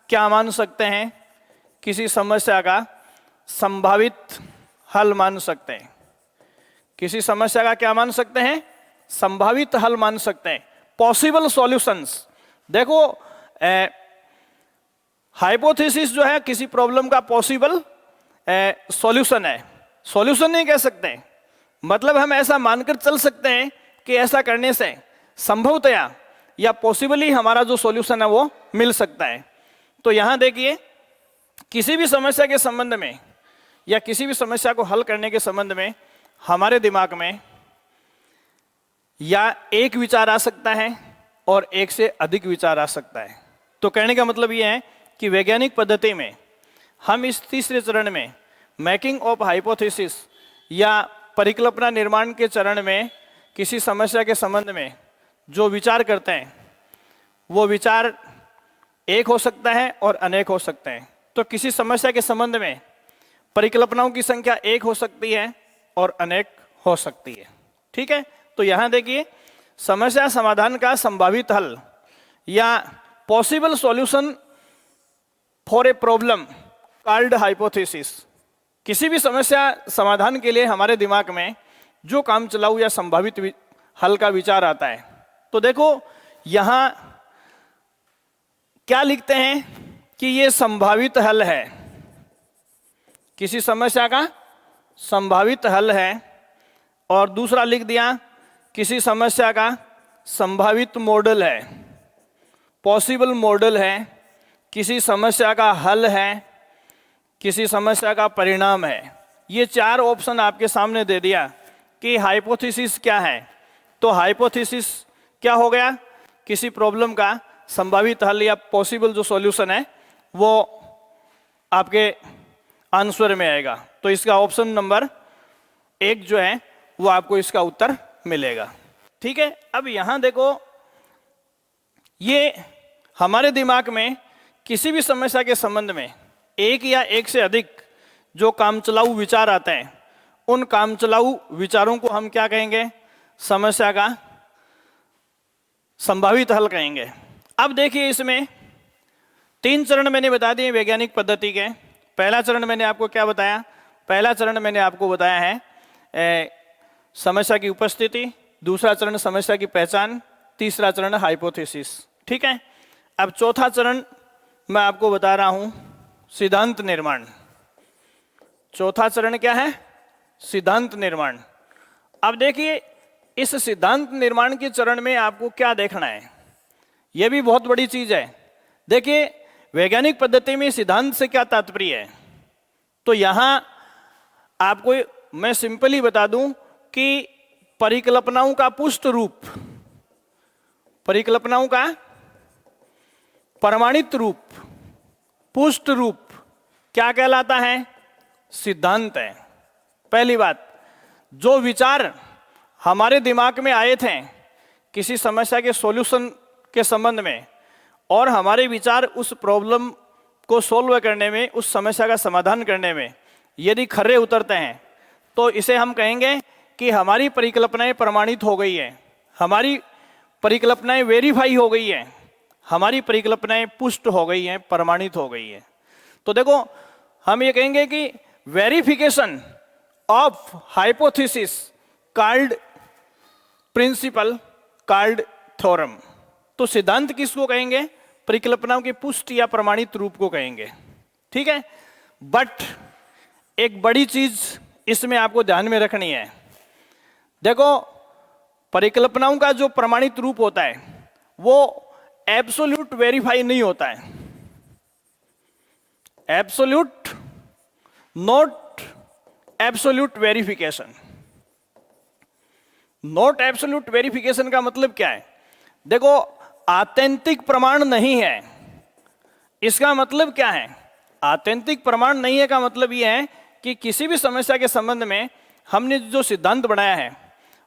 [SPEAKER 1] क्या मान सकते हैं? किसी समस्या का संभावित हल मान सकते हैं। किसी समस्या का क्या मान सकते हैं? संभावित हल मान सकते हैं, पॉसिबल सॉल्यूशंस। देखो हाइपोथेसिस जो है किसी प्रॉब्लम का पॉसिबल सॉल्यूशन है। सॉल्यूशन नहीं कह सकते, मतलब हम ऐसा मानकर चल सकते हैं कि ऐसा करने से संभवतया या पॉसिबली हमारा जो सॉल्यूशन है वो मिल सकता है। तो यहां देखिए किसी भी समस्या के संबंध में या किसी भी समस्या को हल करने के संबंध में हमारे दिमाग में या एक विचार आ सकता है और एक से अधिक विचार आ सकता है। तो कहने का मतलब ये है कि वैज्ञानिक पद्धति में हम इस तीसरे चरण में मेकिंग ऑफ हाइपोथेसिस या परिकल्पना निर्माण के चरण में किसी समस्या के संबंध में जो विचार करते हैं वो विचार एक हो सकता है और अनेक हो सकते हैं। तो किसी समस्या के संबंध में परिकल्पनाओं की संख्या एक हो सकती है और अनेक हो सकती है। ठीक है, तो यहां देखिए समस्या समाधान का संभावित हल या possible solution for a problem called hypothesis. किसी भी समस्या समाधान के लिए हमारे दिमाग में जो काम चलाऊ या संभावित हल का विचार आता है। तो देखो यहां क्या लिखते हैं कि ये संभावित हल है, किसी समस्या का संभावित हल है। और दूसरा लिख दिया किसी समस्या का संभावित मॉडल है, पॉसिबल मॉडल है, किसी समस्या का हल है, किसी समस्या का परिणाम है। ये चार ऑप्शन आपके सामने दे दिया कि हाइपोथेसिस क्या है। तो हाइपोथेसिस क्या हो गया? किसी प्रॉब्लम का संभावित हल या पॉसिबल जो सॉल्यूशन है वो आपके आंसर में आएगा। तो इसका ऑप्शन नंबर 1 जो है वो आपको इसका उत्तर मिलेगा। ठीक है, अब यहां देखो ये हमारे दिमाग में किसी भी समस्या के संबंध में एक या एक से अधिक जो कामचलाऊ विचार आते हैं उन कामचलाऊ विचारों को हम क्या कहेंगे? समस्या का संभावित हल कहेंगे। अब देखिए इसमें 3 चरण मैंने बता दिए वैज्ञानिक पद्धति के। पहला चरण मैंने आपको क्या बताया? पहला चरण मैंने आपको बताया है समस्या की उपस्थिति, दूसरा चरण समस्या की पहचान, तीसरा चरण हाइपोथेसिस। ठीक है, अब चौथा चरण मैं आपको बता रहा हूं सिद्धांत निर्माण। चौथा चरण क्या है? सिद्धांत निर्माण। अब देखिए इस सिद्धांत निर्माण के चरण में आपको क्या देखना है, यह भी बहुत बड़ी चीज है। देखिए वैज्ञानिक पद्धति में सिद्धांत से क्या तात्पर्य है? तो यहां आपको मैं सिंपली बता दूं कि परिकल्पनाओं का पुष्ट रूप, परिकल्पनाओं का प्रमाणित रूप, पुष्ट रूप क्या कहलाता है? सिद्धांत है। पहली बात, जो विचार हमारे दिमाग में आए थे किसी समस्या के सॉल्यूशन के संबंध में, और हमारे विचार उस प्रॉब्लम को सॉल्व करने में, उस समस्या का समाधान करने में यदि खरे उतरते हैं, तो इसे हम कहेंगे कि हमारी परिकल्पनाएं प्रमाणित हो गई है, हमारी परिकल्पनाएं वेरीफाई हो गई है, हमारी परिकल्पनाएं पुष्ट हो गई हैं, प्रमाणित हो गई है। तो देखो, हम ये कहेंगे कि verification of hypothesis called principle called theorem. तो सिद्धांत किसको कहेंगे? परिकल्पनाओं की पुष्टि या प्रमाणित रूप को कहेंगे। ठीक है, बट एक बड़ी चीज इसमें आपको ध्यान में रखनी है। देखो, परिकल्पनाओं का जो प्रमाणित रूप होता है वो एब्सोल्यूट वेरीफाई नहीं होता है। Absolute, not absolute verification. Not absolute verification का मतलब क्या है? देखो, ऑथेंटिक प्रमाण नहीं है, इसका मतलब क्या है? ऑथेंटिक प्रमाण नहीं है का मतलब यह है कि किसी भी समस्या के संबंध में हमने जो सिद्धांत बनाया है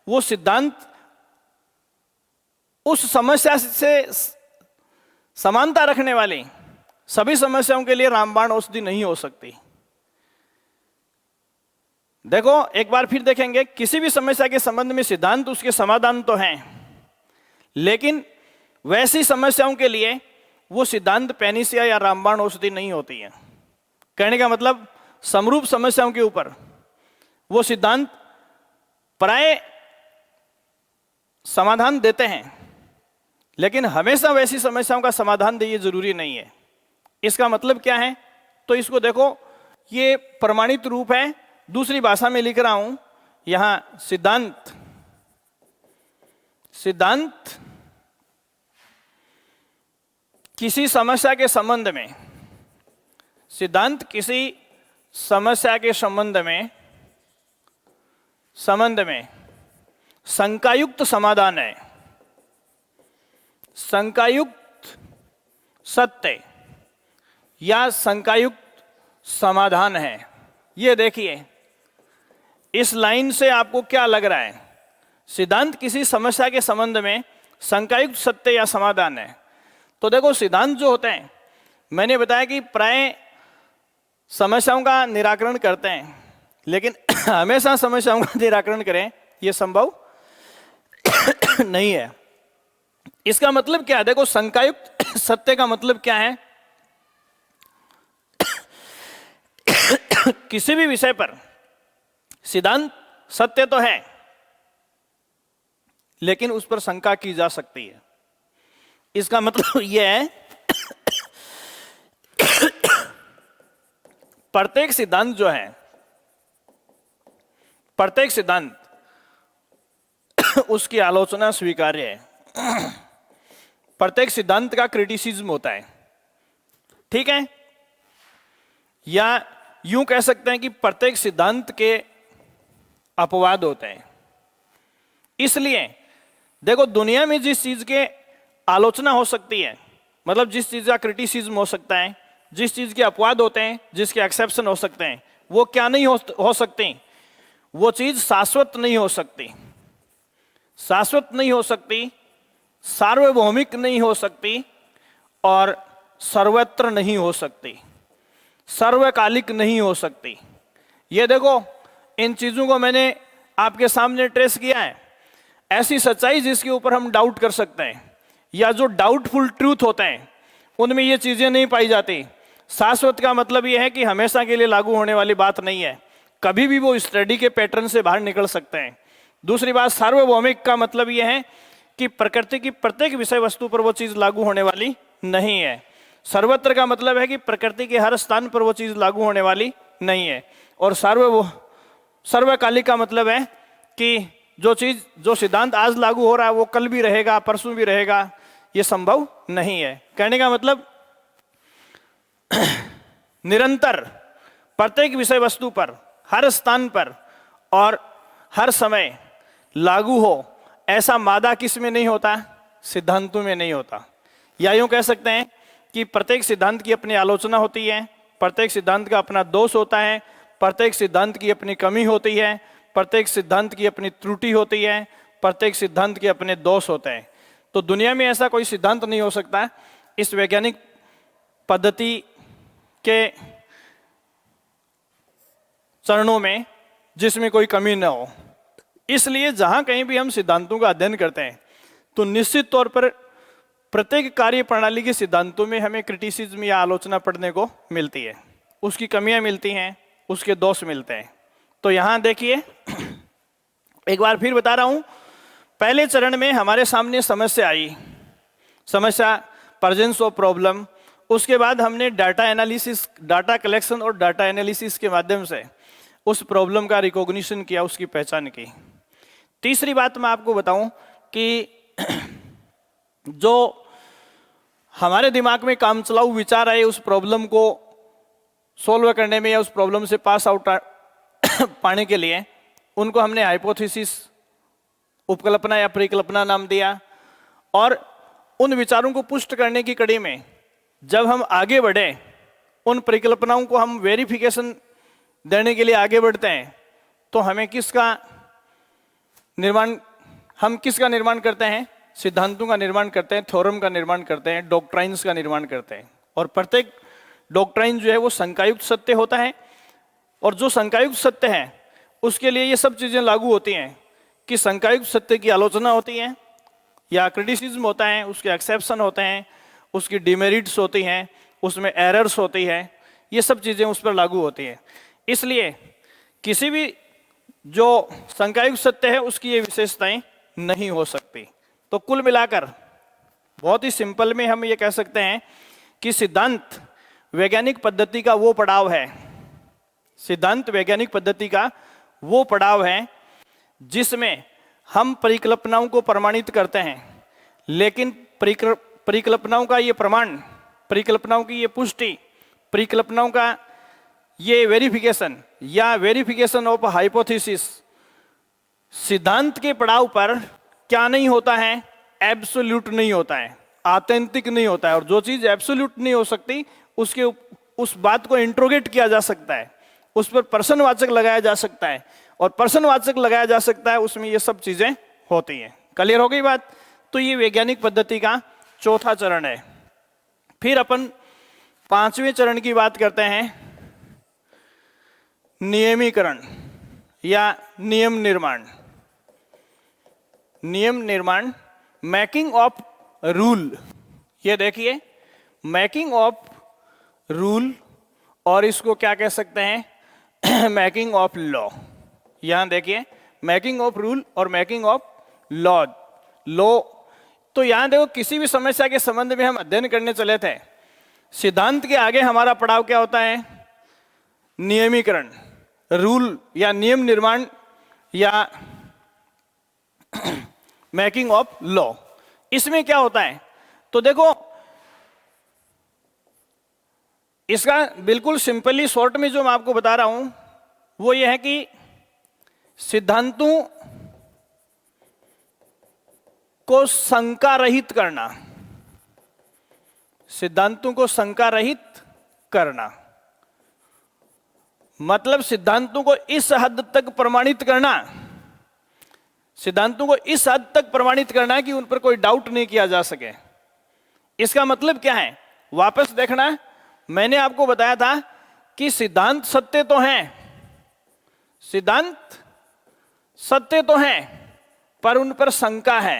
[SPEAKER 1] वो सिद्धांत उस समस्या से समानता रखने वाली सभी समस्याओं के लिए रामबाण औषधि नहीं हो सकती। देखो, एक बार फिर देखेंगे, किसी भी समस्या के संबंध में सिद्धांत उसके समाधान तो हैं, लेकिन वैसी समस्याओं के लिए वो सिद्धांत पेनिसिया या रामबाण औषधि नहीं होती है। कहने का मतलब, समरूप समस्याओं के ऊपर वो सिद्धांत प्राय समाधान देते हैं, लेकिन हमेशा वैसी समस्याओं का समाधान दे ये जरूरी नहीं है। इसका मतलब क्या है? तो इसको देखो, ये प्रमाणित रूप है। दूसरी भाषा में लिख रहा हूं यहां, सिद्धांत, सिद्धांत किसी समस्या के संबंध में, सिद्धांत किसी समस्या के संबंध में शंकायुक्त समाधान है, शंकायुक्त सत्य या शंकायुक्त समाधान है। ये देखिए, इस लाइन से आपको क्या लग रहा है? सिद्धांत किसी समस्या के संबंध में शंकायुक्त सत्य या समाधान है। तो देखो, सिद्धांत जो होते हैं, मैंने बताया कि प्राय समस्याओं का निराकरण करते हैं, लेकिन हमेशा समस्याओं का निराकरण करें यह संभव नहीं है। इसका मतलब क्या है? देखो, शंकायुक्त सत्य का मतलब क्या है? किसी भी विषय पर सिद्धांत सत्य तो है, लेकिन उस पर शंका की जा सकती है। इसका मतलब यह है प्रत्येक सिद्धांत जो है, प्रत्येक सिद्धांत उसकी आलोचना स्वीकार्य है। प्रत्येक सिद्धांत का क्रिटिसिज्म होता है। ठीक है, या यूं कह सकते हैं कि प्रत्येक सिद्धांत के अपवाद होते हैं। इसलिए देखो, दुनिया में जिस चीज के आलोचना हो सकती है, मतलब जिस चीज का क्रिटिसिज्म हो सकता है, जिस चीज के अपवाद होते हैं, जिसके एक्सेप्शन हो सकते हैं, वो क्या नहीं हो सकती? वो चीज शाश्वत नहीं हो सकती, शाश्वत नहीं हो सकती, सार्वभौमिक नहीं हो सकती, और सर्वत्र नहीं हो सकती, सर्वकालिक नहीं हो सकती। ये देखो, इन चीजों को मैंने आपके सामने ट्रेस किया है। ऐसी सच्चाई जिसके ऊपर हम डाउट कर सकते हैं, या जो डाउटफुल ट्रूथ होते हैं, उनमें ये चीजें नहीं पाई जाती। शाश्वत का मतलब यह है कि हमेशा के लिए लागू होने वाली बात नहीं है, कभी भी वो स्टडी के पैटर्न से बाहर निकल सकते हैं। दूसरी बात, सार्वभौमिक का मतलब यह है कि प्रकृति की प्रत्येक विषय वस्तु पर वो चीज लागू होने वाली नहीं है। सर्वत्र का मतलब है कि प्रकृति के हर स्थान पर वो चीज लागू होने वाली नहीं है। और सर्वकालिक का मतलब है कि जो चीज, जो सिद्धांत आज लागू हो रहा है वो कल भी रहेगा, परसों भी रहेगा, ये संभव नहीं है। कहने का मतलब निरंतर प्रत्येक विषय वस्तु पर, हर स्थान पर और हर समय लागू हो, ऐसा मादा किस में नहीं होता? सिद्धांतों में नहीं होता। या यूं कह सकते हैं कि प्रत्येक सिद्धांत की अपनी आलोचना होती है, प्रत्येक सिद्धांत का अपना दोष होता है, प्रत्येक सिद्धांत की अपनी कमी होती है, प्रत्येक सिद्धांत की अपनी त्रुटि होती है, प्रत्येक सिद्धांत के अपने दोष होते हैं। तो दुनिया में ऐसा कोई सिद्धांत नहीं हो सकता इस वैज्ञानिक पद्धति के चरणों में जिसमें कोई कमी न हो। इसलिए जहां कहीं भी हम सिद्धांतों का अध्ययन करते हैं तो निश्चित तौर पर प्रत्येक कार्य प्रणाली के सिद्धांतों में हमें क्रिटिसिज्म या आलोचना पढ़ने को मिलती है, उसकी कमियां मिलती हैं, उसके दोष मिलते हैं। तो यहां देखिए, एक बार फिर बता रहा हूं, पहले चरण में हमारे सामने समस्या आई, समस्या प्रेजेंस ऑफ प्रॉब्लम। उसके बाद हमने डाटा एनालिसिस, डाटा कलेक्शन और डाटा एनालिसिस के माध्यम से उस प्रॉब्लम का रिकॉग्निशन किया, उसकी पहचान की। तीसरी बात मैं आपको बताऊं कि जो हमारे दिमाग में कामचलाऊ विचार आए उस प्रॉब्लम को सॉल्व करने में या उस प्रॉब्लम से पास आउट पाने के लिए, उनको हमने हाइपोथेसिस, उपकल्पना या परिकल्पना नाम दिया। और उन विचारों को पुष्ट करने की कड़ी में जब हम आगे बढ़े, उन परिकल्पनाओं को हम वेरिफिकेशन देने के लिए आगे बढ़ते हैं, तो हमें किसका निर्माण करते हैं? सिद्धांतों का निर्माण करते हैं, थ्योरम का निर्माण करते हैं, डॉक्ट्राइन्स का निर्माण करते हैं। और प्रत्येक डॉक्ट्राइन जो है वो शंकायुक्त सत्य होता है, और जो शंकायुक्त सत्य है उसके लिए ये सब चीजें लागू होती हैं कि शंकायुक्त सत्य की आलोचना होती है या क्रिटिसिज्म होता है, उसके एक्सेप्शन होते हैं, उसकी डिमेरिट्स होती हैं, उसमें एरर्स होती है, ये सब चीजें उस पर लागू होती हैं। इसलिए किसी भी जो शंकायुक्त सत्य है उसकी ये विशेषताएं नहीं हो सकती। तो कुल मिलाकर बहुत ही सिंपल में हम ये कह सकते हैं कि सिद्धांत वैज्ञानिक पद्धति का वो पड़ाव है, सिद्धांत वैज्ञानिक पद्धति का वो पड़ाव है जिसमें हम परिकल्पनाओं को प्रमाणित करते हैं, लेकिन परिकल्पनाओं का ये प्रमाण, परिकल्पनाओं की ये पुष्टि, परिकल्पनाओं का ये वेरिफिकेशन या वेरिफिकेशन ऑफ हाइपोथेसिस सिद्धांत के पड़ाव पर क्या नहीं होता है? एब्सोल्यूट नहीं होता है, ऑथेंटिक नहीं होता है। और जो चीज एब्सोल्यूट नहीं हो सकती उसके उस बात को इंट्रोगेट किया जा सकता है, उस पर प्रश्नवाचक लगाया जा सकता है, और प्रश्नवाचक लगाया जा सकता है, उसमें ये सब चीजें होती हैं। क्लियर हो गई बात? तो ये वैज्ञानिक पद्धति का चौथा चरण है। फिर अपन पांचवें चरण की बात करते हैं, नियमीकरण या नियम निर्माण। नियम निर्माण, मेकिंग ऑफ रूल। ये देखिए, मेकिंग ऑफ रूल, और इसको क्या कह सकते हैं? Making of law. यहां देखिए, मेकिंग ऑफ रूल और मेकिंग ऑफ लॉ। लॉ तो यहां देखो, किसी भी समस्या के संबंध में हम अध्ययन करने चले थे, सिद्धांत के आगे हमारा पड़ाव क्या होता है? नियमीकरण, रूल या नियम निर्माण या मेकिंग ऑफ लॉ। इसमें क्या होता है? तो देखो, इसका बिल्कुल सिंपली शॉर्ट में जो मैं आपको बता रहा हूं वो ये है कि सिद्धांतों को शंका रहित करना, सिद्धांतों को शंका रहित करना मतलब सिद्धांतों को इस हद तक प्रमाणित करना, सिद्धांतों को इस हद तक प्रमाणित करना कि उन पर कोई डाउट नहीं किया जा सके। इसका मतलब क्या है? वापस देखना, मैंने आपको बताया था कि सिद्धांत सत्य तो हैं, सिद्धांत सत्य तो हैं, पर उन पर शंका है।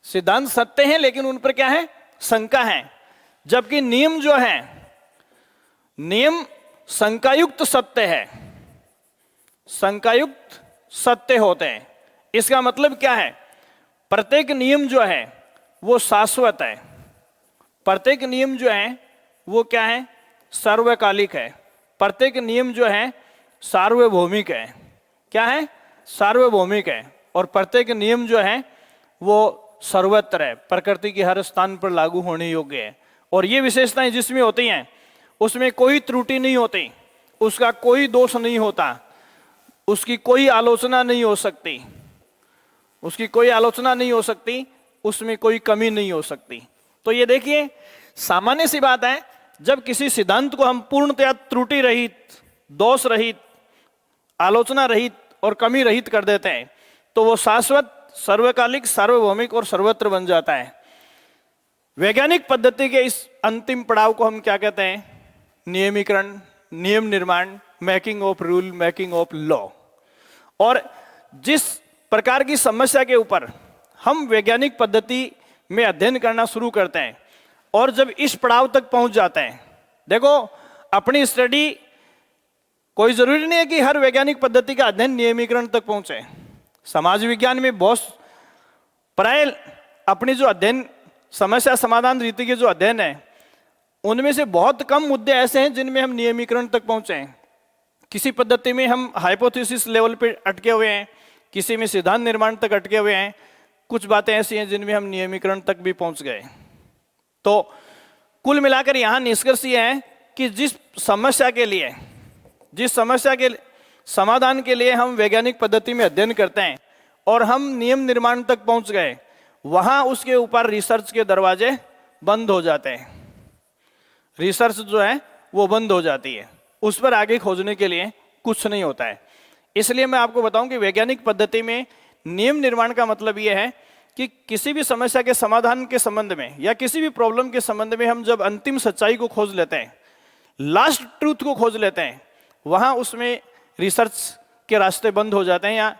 [SPEAKER 1] सिद्धांत सत्य हैं लेकिन उन पर क्या है? शंका है। जबकि नियम जो है, नियम शंकायुक्त सत्य है, शंकायुक्त सत्य होते हैं। इसका मतलब क्या है? प्रत्येक नियम जो है वो शाश्वत है, प्रत्येक नियम जो है वो क्या है? सर्वकालिक है, प्रत्येक नियम जो है सार्वभौमिक है। क्या है? सार्वभौमिक है। और प्रत्येक नियम जो है वो सर्वत्र है, प्रकृति के हर स्थान पर लागू होने योग्य है। और ये विशेषताएं जिसमें होती हैं उसमें कोई त्रुटि नहीं होती, उसका कोई दोष नहीं होता, उसकी कोई आलोचना नहीं हो सकती, उसकी कोई आलोचना नहीं हो सकती, उसमें कोई कमी नहीं हो सकती। तो ये देखिए, सामान्य सी बात है जब किसी सिद्धांत को हम पूर्णतया त्रुटि रहित, दोष रहित, आलोचना रहित और कमी रहित कर देते हैं तो वो शाश्वत, सर्वकालिक, सार्वभौमिक और सर्वत्र बन जाता है। वैज्ञानिक पद्धति के इस अंतिम पड़ाव को हम क्या कहते हैं? नियमीकरण, नियम निर्माण, making of rule, making of law. और जिस प्रकार की समस्या के ऊपर हम वैज्ञानिक पद्धति में अध्ययन करना शुरू करते हैं और जब इस पड़ाव तक पहुंच जाते हैं, देखो अपनी स्टडी, कोई जरूरी नहीं है कि हर वैज्ञानिक पद्धति का अध्ययन नियमीकरण तक पहुंचे। समाज विज्ञान में बहुत प्राय अपनी जो अध्ययन, समस्या समाधान रीति के जो अध्ययन है, उनमें से बहुत कम मुद्दे ऐसे हैं जिनमें हम नियमीकरण तक पहुंचे हैं। किसी पद्धति में हम हाइपोथेसिस लेवल पे अटके हुए हैं, किसी में सिद्धांत निर्माण तक अटके हुए हैं, कुछ बातें ऐसी हैं जिनमें हम नियमीकरण तक भी पहुंच गए। तो कुल मिलाकर यहाँ निष्कर्ष ये है कि जिस समस्या के समाधान के लिए हम वैज्ञानिक पद्धति में अध्ययन करते हैं और हम नियम निर्माण तक पहुंच गए, वहां उसके ऊपर रिसर्च के दरवाजे बंद हो जाते हैं। रिसर्च जो है वो बंद हो जाती है, उस पर आगे खोजने के लिए कुछ नहीं होता है। इसलिए मैं आपको बताऊं कि वैज्ञानिक पद्धति में नियम निर्माण का मतलब यह है कि किसी भी समस्या के समाधान के संबंध में या किसी भी प्रॉब्लम के संबंध में हम जब अंतिम सच्चाई को खोज लेते हैं, लास्ट ट्रूथ को खोज लेते हैं, वहां उसमें रिसर्च के रास्ते बंद हो जाते हैं या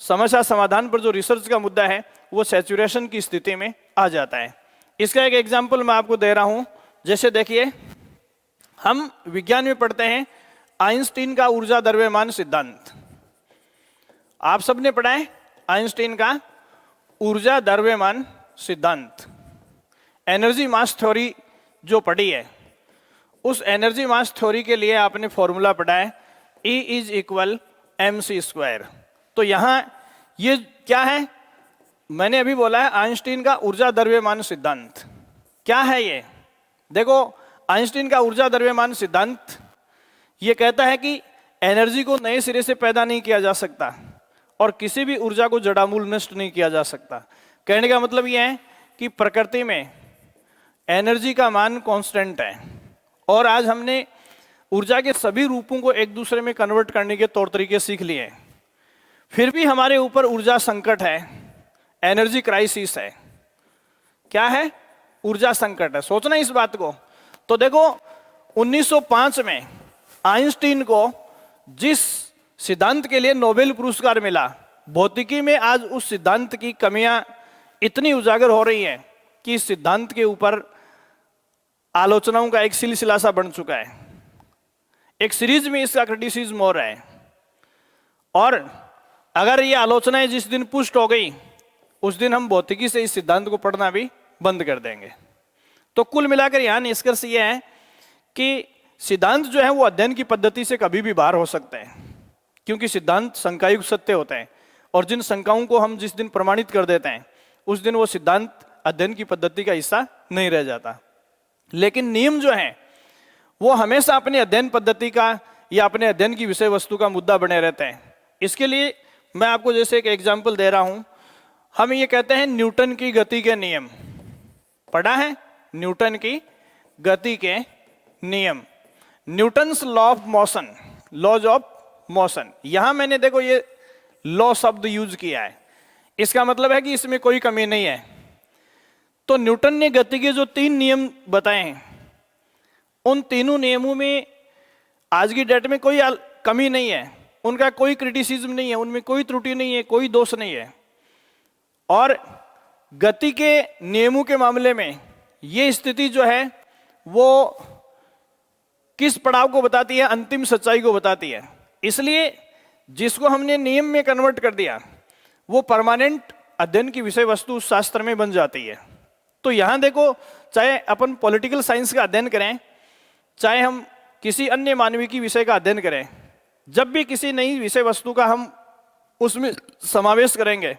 [SPEAKER 1] समस्या समाधान पर जो रिसर्च का मुद्दा है वो सैचुरेशन की स्थिति में आ जाता है। इसका एक एग्जाम्पल मैं आपको दे रहा हूं। जैसे देखिए, हम विज्ञान में पढ़ते हैं आइंस्टीन का ऊर्जा द्रव्यमान सिद्धांत। आप सबने पढ़ा है आइंस्टीन का ऊर्जा द्रव्यमान सिद्धांत। एनर्जी मास थ्योरी जो पढ़ी है, उस एनर्जी मास थ्योरी के लिए आपने फॉर्मूला पढ़ा है E = mc²। तो यहां ये क्या है? मैंने अभी बोला है आइंस्टीन का ऊर्जा द्रव्यमान सिद्धांत। क्या है ये? देखो, आइंस्टीन का ऊर्जा द्रव्यमान सिद्धांत ये कहता है कि एनर्जी को नए सिरे से पैदा नहीं किया जा सकता और किसी भी ऊर्जा को जड़ामूल नष्ट नहीं किया जा सकता। कहने का मतलब ये है कि प्रकृति में एनर्जी का मान कांस्टेंट है और आज हमने ऊर्जा के सभी रूपों को एक दूसरे में कन्वर्ट करने के तौर तरीके सीख लिए, फिर भी हमारे ऊपर ऊर्जा संकट है, एनर्जी क्राइसिस है। क्या है? ऊर्जा संकट है। सोचना इस बात को। तो देखो, 1905 में आइंस्टीन को जिस सिद्धांत के लिए नोबेल पुरस्कार मिला, भौतिकी में आज उस सिद्धांत की कमियां इतनी उजागर हो रही हैं कि इस सिद्धांत के ऊपर आलोचनाओं का एक सिलसिला सा बन चुका है। एक सीरीज में इसका क्रिटिसिज्म हो रहा है और अगर ये आलोचनाएं जिस दिन पुष्ट हो गई, उस दिन हम भौतिकी से इस सिद्धांत को पढ़ना भी बंद कर देंगे। तो कुल मिलाकर यहां निष्कर्ष ये है कि सिद्धांत जो है वो अध्ययन की पद्धति से कभी भी बाहर हो सकते हैं, क्योंकि सिद्धांत शंकायुक्त सत्य होते हैं और जिन शंकाओं को हम जिस दिन प्रमाणित कर देते हैं, उस दिन वो सिद्धांत अध्ययन की पद्धति का हिस्सा नहीं रह जाता। लेकिन नियम जो है वो हमेशा अपने अध्ययन पद्धति का या अपने अध्ययन की विषय वस्तु का मुद्दा बने रहते हैं। इसके लिए मैं आपको जैसे एक एग्जाम्पल दे रहा हूं। हम ये कहते हैं न्यूटन की गति के नियम। पढ़ा है न्यूटन की गति के नियम, Newton's law of motion, laws of motion. यहां मैंने देखो ये लॉ शब्द यूज किया है, इसका मतलब है कि इसमें कोई कमी नहीं है। तो न्यूटन ने गति के जो 3 नियम बताए हैं, उन तीनों नियमों में आज की डेट में कोई कमी नहीं है, उनका कोई क्रिटिसिज्म नहीं है, उनमें कोई त्रुटि नहीं है, कोई दोष नहीं है। और गति के नियमों के मामले में ये स्थिति जो है वो किस पड़ाव को बताती है? अंतिम सच्चाई को बताती है। इसलिए जिसको हमने नियम में कन्वर्ट कर दिया वो परमानेंट अध्ययन की विषय वस्तु शास्त्र में बन जाती है। तो यहां देखो, चाहे अपन पॉलिटिकल साइंस का अध्ययन करें, चाहे हम किसी अन्य मानविकी विषय का अध्ययन करें, जब भी किसी नई विषय वस्तु का हम उसमें समावेश करेंगे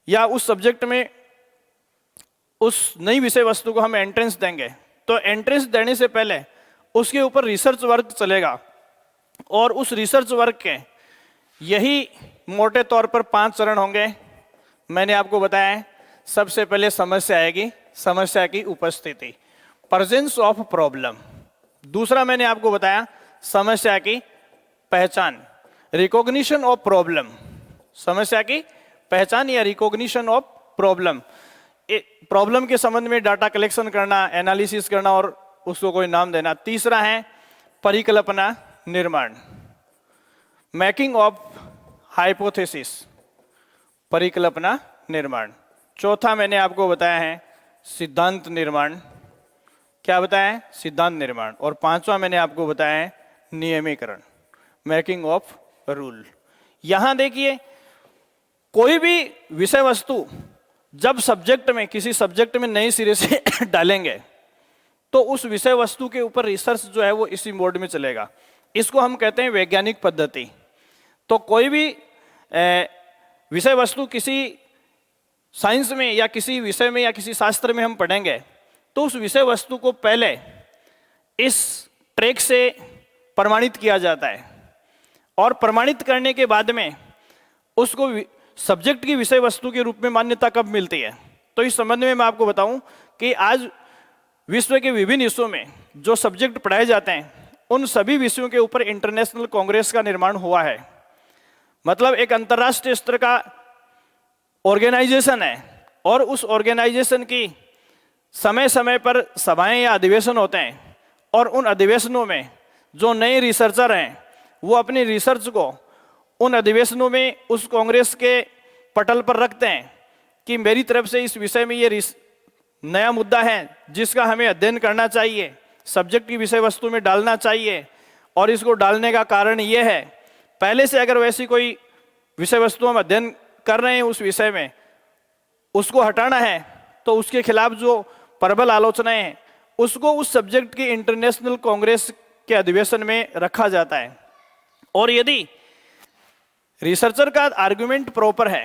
[SPEAKER 1] या उस सब्जेक्ट में उस नई विषय वस्तु को हम एंट्रेंस देंगे, तो एंट्रेंस देने से पहले उसके ऊपर रिसर्च वर्क चलेगा और उस रिसर्च वर्क के यही मोटे तौर पर 5 चरण होंगे। मैंने आपको बताया है, सबसे पहले समस्या आएगी, समस्या की उपस्थिति। Presence of problem. दूसरा मैंने आपको बताया समस्या की पहचान, रिकॉग्निशन ऑफ प्रॉब्लम, समस्या की पहचान या रिकॉग्निशन ऑफ प्रॉब्लम। प्रॉब्लम के संबंध में डाटा कलेक्शन करना, एनालिसिस करना और उसको कोई नाम देना। तीसरा है परिकल्पना निर्माण, मेकिंग ऑफ हाइपोथेसिस, परिकल्पना निर्माण। चौथा मैंने आपको बताया है सिद्धांत निर्माण, क्या बताया है? सिद्धांत निर्माण। और पांचवा मैंने आपको बताया है नियमीकरण, मेकिंग ऑफ रूल। यहां देखिए, कोई भी विषय वस्तु जब सब्जेक्ट में, किसी सब्जेक्ट में नए सिरे से डालेंगे तो उस विषय वस्तु के ऊपर रिसर्च जो है वो इसी मोड में चलेगा। इसको हम कहते हैं वैज्ञानिक पद्धति। तो कोई भी विषय वस्तु किसी साइंस में या किसी विषय में या किसी शास्त्र में हम पढ़ेंगे तो उस विषय वस्तु को पहले इस ट्रैक से प्रमाणित किया जाता है और प्रमाणित करने के बाद में उसको सब्जेक्ट की विषय वस्तु के रूप में मान्यता कब मिलती है। तो इस संबंध में मैं आपको बताऊं कि आज विश्व के विभिन्न हिस्सों में जो सब्जेक्ट पढ़ाए जाते हैं उन सभी विषयों के ऊपर इंटरनेशनल कांग्रेस का निर्माण हुआ है। मतलब एक अंतर्राष्ट्रीय स्तर का ऑर्गेनाइजेशन है और उस ऑर्गेनाइजेशन की समय समय पर सभाएं या अधिवेशन होते हैं और उन अधिवेशनों में जो नए रिसर्चर हैं वो अपनी रिसर्च को उन अधिवेशनों में उस कांग्रेस के पटल पर रखते हैं कि मेरी तरफ से इस विषय में ये नया मुद्दा है जिसका हमें अध्ययन करना चाहिए, सब्जेक्ट की विषय वस्तु में डालना चाहिए और इसको डालने का कारण ये है। पहले से अगर वैसी कोई विषय वस्तु हम अध्ययन कर रहे हैं उस विषय में, उसको हटाना है तो उसके खिलाफ जो प्रबल आलोचनाएं हैं उसको उस सब्जेक्ट की इंटरनेशनल कांग्रेस के अधिवेशन में रखा जाता है। और यदि रिसर्चर का आर्गुमेंट प्रॉपर है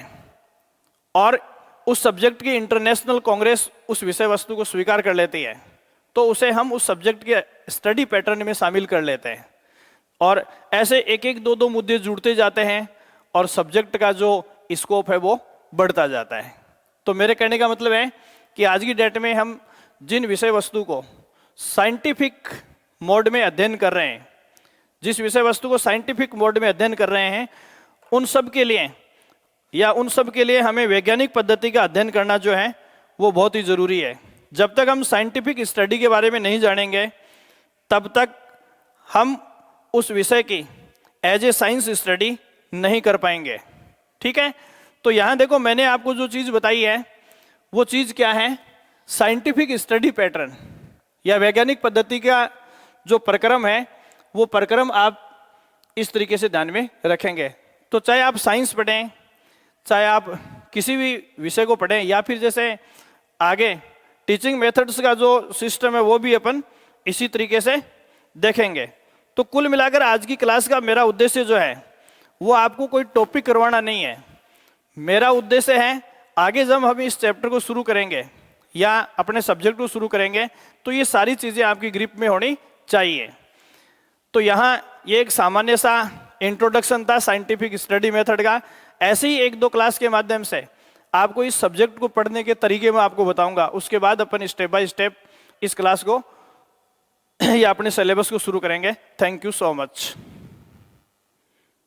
[SPEAKER 1] और उस सब्जेक्ट की इंटरनेशनल कांग्रेस उस विषय वस्तु को स्वीकार कर लेती है तो उसे हम उस सब्जेक्ट के स्टडी पैटर्न में शामिल कर लेते हैं और ऐसे एक एक दो दो मुद्दे जुड़ते जाते हैं और सब्जेक्ट का जो स्कोप है वो बढ़ता जाता है। तो मेरे कहने का मतलब है कि आज की डेट में हम जिन विषय वस्तु को साइंटिफिक मोड में अध्ययन कर रहे हैं, जिस विषय वस्तु को साइंटिफिक मोड में अध्ययन कर रहे हैं, उन सब के लिए हमें वैज्ञानिक पद्धति का अध्ययन करना जो है वो बहुत ही जरूरी है। जब तक हम साइंटिफिक स्टडी के बारे में नहीं जानेंगे तब तक हम उस विषय की एज ए साइंस स्टडी नहीं कर पाएंगे। ठीक है, तो यहाँ देखो मैंने आपको जो चीज़ बताई है वो चीज़ क्या है? साइंटिफिक स्टडी पैटर्न या वैज्ञानिक पद्धति का जो प्रक्रम है वो प्रक्रम आप इस तरीके से ध्यान में रखेंगे। तो चाहे आप साइंस पढ़ें, चाहे आप किसी भी विषय को पढ़ें या फिर जैसे आगे टीचिंग मेथड्स का जो सिस्टम है वो भी अपन इसी तरीके से देखेंगे। तो कुल मिलाकर आज की क्लास का मेरा उद्देश्य जो है वो आपको कोई टॉपिक करवाना नहीं है। मेरा उद्देश्य है आगे जब हम इस चैप्टर को शुरू करेंगे या अपने सब्जेक्ट को शुरू करेंगे तो ये सारी चीज़ें आपकी ग्रिप में होनी चाहिए। तो यहाँ ये एक सामान्य सा इंट्रोडक्शन था साइंटिफिक स्टडी मेथड का। ऐसे ही एक दो क्लास के माध्यम से आपको इस सब्जेक्ट को पढ़ने के तरीके में आपको बताऊंगा। उसके बाद अपन स्टेप बाय स्टेप इस क्लास को या अपने सिलेबस को शुरू करेंगे। Thank you so much.